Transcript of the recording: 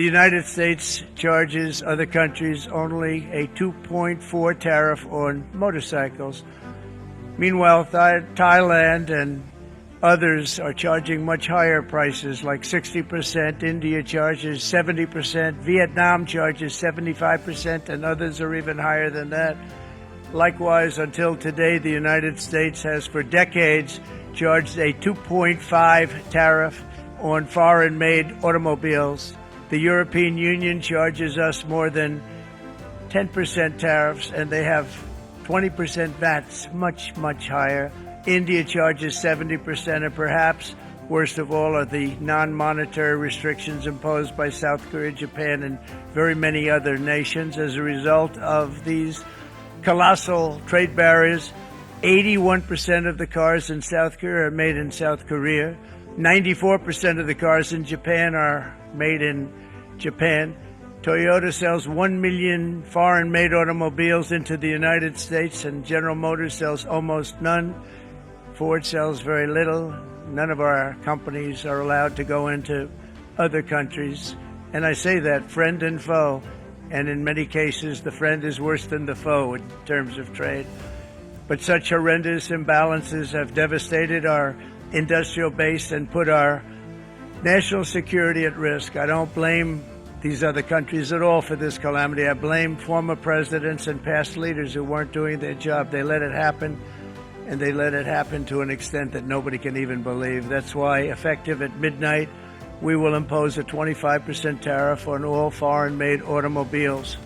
The United States charges other countries only a 2.4 tariff on motorcycles. Meanwhile, Thailand and others are charging much higher prices, like 60%. India charges 70%. Vietnam charges 75%, and others are even higher than that. Likewise, until today, the United States has for decades charged a 2.5 tariff on foreign-made automobiles. The European Union charges us more than 10% tariffs, and they have 20% VATs, much, much higher. India charges 70%, and perhaps worst of all are the non-monetary restrictions imposed by South Korea, Japan, and very many other nations. As a result of these colossal trade barriers, 81% of the cars in South Korea are made in South Korea. 94% of the cars in Japan are made in Japan. Toyota sells 1 million foreign-made automobiles into the United States, and General Motors sells almost none. Ford sells very little. None of our companies are allowed to go into other countries. And I say that, friend and foe. And in many cases, the friend is worse than the foe in terms of trade. But such horrendous imbalances have devastated our industrial base and put our national security at risk. I don't blame these other countries at all for this calamity. I blame former presidents and past leaders who weren't doing their job. They let it happen, and they let it happen to an extent that nobody can even believe. That's why, effective at midnight, we will impose a 25% tariff on all foreign-made automobiles.